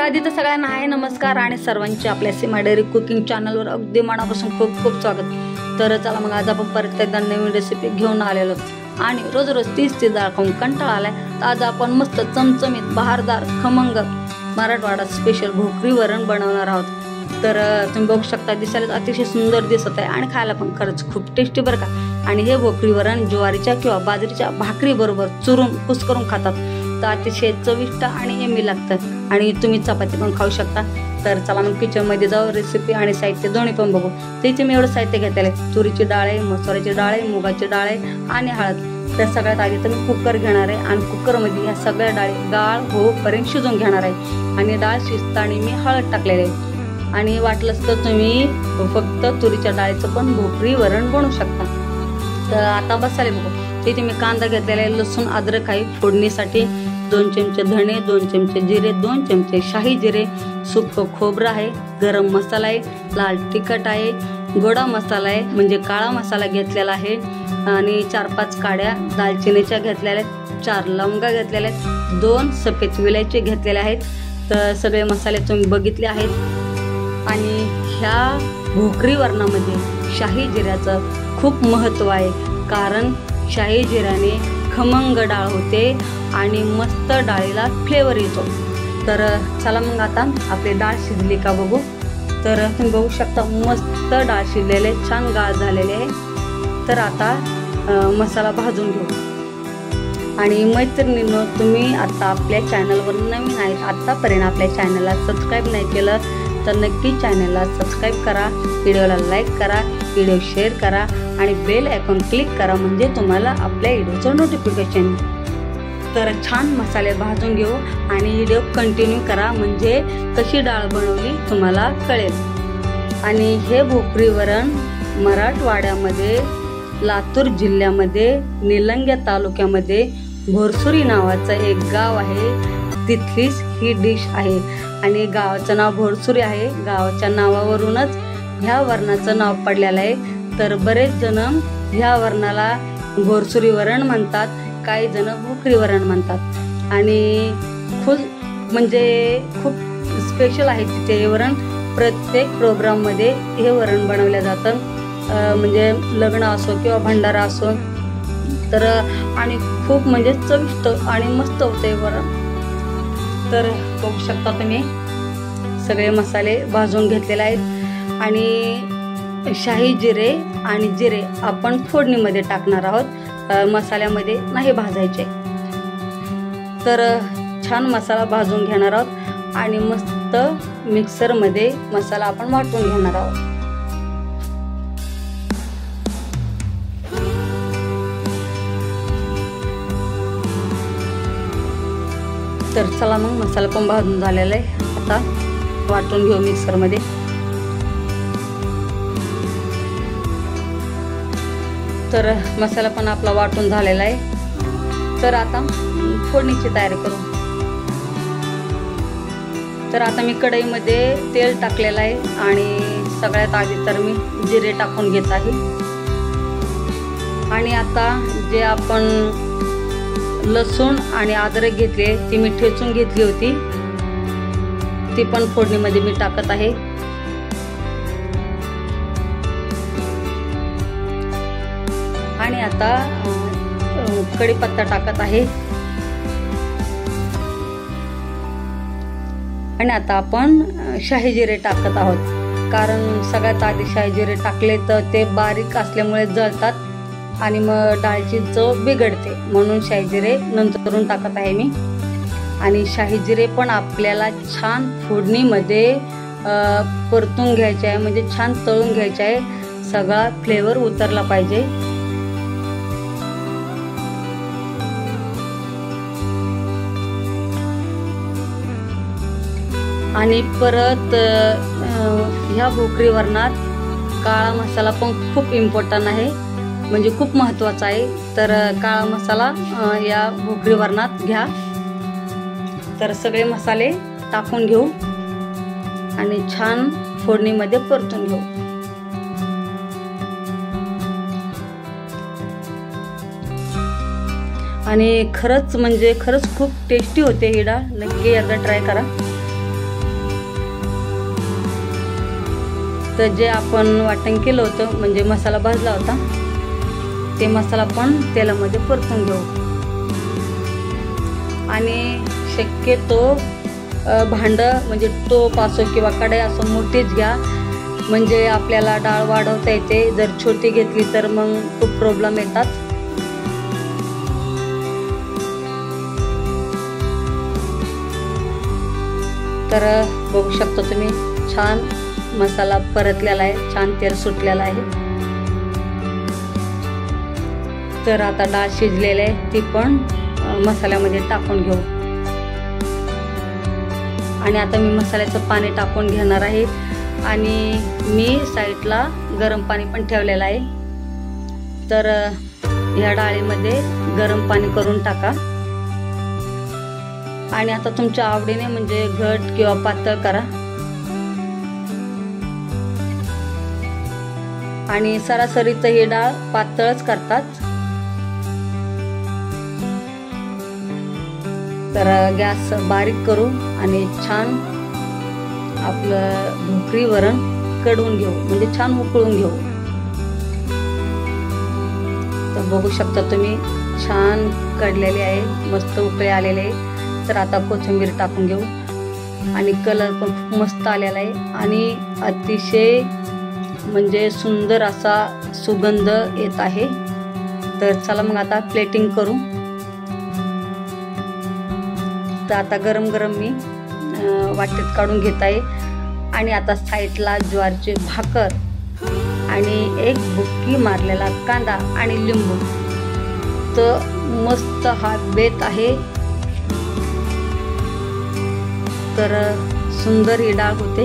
आधी तर सगळ्यांना हाय नमस्कार आणि सर्वांचे आपल्या सीमा डेअरी कुकिंग चॅनलवर अगदी मनापासून खूप खूप स्वागत। तर चला मग आज आपण परत एकदा नवीन रेसिपी घेऊन आलेलो आणि रोज रोज तीच डाळ खाऊन कंटाळा आलाय। तर आज आपण मस्त चमचमीत बहारदार खमंग मराठवाडा स्पेशल भोकरी वरण बनवणार आहोत। तर तुम्ही बघू शकता दिसायला अतिशय सुंदर दिसत आहे आणि खायला पण खरंच खूप टेस्टी बरं का। आणि हे भोकरी वरण ज्वारीच्या किंवा बाजरीच्या भाकरी बरोबर चुरून कुस्करून खातात तर अतिशय चविष्ट आणि यम्मी लागतं आणि तुम्ही चपाती पण खाऊ शकता। तर चला मग किचन मध्ये जाऊ, रेसिपी आणि साहित्य दोन्ही पण बघू। त्याचे मी एवढं साहित्य घेतलेलं आहे, तुरीची डाळ आहे, मसुराची डाळ आहे, मुगाची डाळ आहे आणि हळद। तर सगळ्यात आधी तर मी कुकर घेणार आहे आणि कुकरमध्ये ह्या सगळ्या डाळी गाळ होईपर्यंत शिजवून घेणार आहे आणि डाळ शिजताना मी हळद टाकलेली आहे। आणि वाटलंच तर तुम्ही फक्त तुरीच्या डाळीचं पण भोकरी वरण बनवू शकता। तर आता मसाले बघू। तिथे मी कांदा घेतलेला आहे, लसूण अद्रक आहे फोडणीसाठी, 2 चमचे धणे, 2 चमचे जिरे, 2 चमचे शाही जिरे, सुकं खोबरं आहे, गरम मसाला आहे, लाल तिखट आहे, गोडा मसाला आहे म्हणजे काळा मसाला घेतलेला आहे आणि 4-5 काड्या दालचिनीच्या घेतलेल्या आहेत, 4 लवंगा घेतलेल्या आहेत, 2 सफेद विलायची घेतलेल्या आहेत। तर सगळे मसाले तुम्ही बघितले आहेत। आणि ह्या भोकरी वरणामध्ये शाही जिऱ्याचं खूप महत्त्व आहे, कारण शाही जिऱ्याने खमंग डाळ होते आणि मस्त डाळीला फ्लेवर येतो। तर चला मग आता आपली डाळ शिजली का बघू। तर तुम्ही बघू शकता मस्त डाळ शिजलेले, छान गाळ झालेले आहे। तर आता मसाला भाजून घेऊ। आणि मैत्रिणींनो, तुम्ही आता आपल्या चॅनलवर नवीन आहेत, आत्तापर्यंत आपल्या चॅनलला सबस्क्राईब नाही केलं तर नक्की चॅनलला सबस्क्राईब करा, व्हिडिओला लाईक करा, व्हिडिओ शेअर करा आणि बेल आयकॉन क्लिक करा म्हणजे तुम्हाला आपल्या व्हिडिओचं नोटिफिकेशन। तर छान मसाले भाजून घेऊ आणि व्हिडिओ कंटिन्यू करा म्हणजे कशी डाळ बनवली तुम्हाला कळेल। आणि हे भोकरी वरण मराठवाड्यामध्ये लातूर जिल्ह्यामध्ये निलंग्या तालुक्यामध्ये भोरसुरी नावाचं एक गाव आहे, तिथलीच ही डिश आहे आणि गावाचं नाव भोरसुरी आहे। गावाच्या नावावरूनच ह्या वरणाचं नाव पडलेलं आहे। तर बरेच जण ह्या वरणाला भोरसुरी वरण म्हणतात, काही जण भोकरी वरण म्हणतात आणि खूप स्पेशल आहे तिथे हे वरण। प्रत्येक प्रोग्राममध्ये हे वरण बनवलं जातं, म्हणजे लग्न असो किंवा भंडारा असो। तर आणि खूप म्हणजे चविष्ट आणि मस्त होते वरण। तर बघू शकता तुम्ही सगळे मसाले भाजून घेतलेले आहेत आणि शाही जिरे आणि जिरे आपण फोडणीमध्ये टाकणार आहोत, मसाल्यामध्ये नाही भाजायचे। तर छान मसाला भाजून घेणार आहोत आणि मस्त मिक्सरमध्ये मसाला आपण वाटून घेणार आहोत। तर चला मग मसाला पण भाजून झालेला आहे, आता वाटून घेऊ मिक्सरमध्ये। तर मसाला पण आपला वाटून झालेला आहे। तर आता फोडणीची तयारी करू। तर आता मी कढईमध्ये तेल टाकलेलं आहे आणि सगळ्यात आधी तर मी जिरे टाकून घेत आहे। आणि आता जे आपण लसूण आणि अद्रक घेतले ती मी ठेचून घेतली होती, ती पण फोडणीमध्ये मी टाकत आहे। आणि आता कढीपत्ता टाकत आहे। आणि आता आपण शाही जिरे टाकत आहोत, कारण सगळ्यात आधी शाही जिरे टाकले तर ते बारीक असल्यामुळे जळतात आणि मग डाळीची चव बिघडते, म्हणून शाही जिरे नंतरून टाकत आहे मी। आणि शाही जिरे पण आपल्याला छान फोडणीमध्ये परतून घ्यायचे आहे, म्हणजे छान तळून घ्यायचे आहे, सगळा फ्लेवर उतरला पाहिजे। आणि परत ह्या भोकरी वरणात काळा मसाला पण खूप इम्पॉर्टंट आहे, म्हणजे खूप महत्त्वाचा आहे। तर काळा मसाला या भोकरी वरणात घ्या। तर सगळे मसाले टाकून घेऊ आणि छान फोडणीमध्ये परतून घेऊ। आणि खरंच खूप टेस्टी होते ही डाळ, नक्की एकदा ट्राय करा। तर जे आपण वाटण केलं होतं म्हणजे मसाला भाजला होता ते मसाला पण तेलामध्ये परतून घेऊ. आणि शक्यतो भांडं म्हणजे टोप असो किंवा कढई असो मोठीच घ्या, म्हणजे आपल्याला डाळ वाढवता येते. जर छोटी घेतली तर मग खूप प्रॉब्लेम येतात. तर बघू शकता तुम्ही छान मसाला परतलेला आहे, छान तेल सुटलेलं आहे. तर आता डाळ शिजलेली आहे ती पण मसाल्यामध्ये टाकून घेऊ. आणि आता मी मसाल्याचं पाणी टाकून घेणार आहे. आणि मी साईडला गरम पाणी पण ठेवलेलं आहे. तर ह्या डाळीमध्ये गरम पाणी करून टाका. आणि आता तुमच्या आवडीने म्हणजे घट किंवा पातळ करा. आणि सरासरी तर ही डाळ पातळच करतात. तर गॅस बारीक करू आणि छान आपलं ढोकळी वरण कडवून घेऊ, म्हणजे छान उकळून घेऊ. तर बघू शकता तुम्ही छान कडलेले आहे, मस्त उकळे आलेले आहे. तर आता कोथिंबीर टाकून घेऊ. आणि कलर पण खूप मस्त आलेला आहे आणि अतिशय म्हणजे सुंदर असा सुगंध येत आहे. तर चला मग आता प्लेटिंग करू. तर आता गरम गरम मी वाटीत काढून घेत आहे. आणि आता साईडला ज्वारीची भाकर आणि एक बुक्की मारलेला कांदा आणि लिंबू. तर मस्त हा बेत आहे. तर सुंदर ही डाळ होते.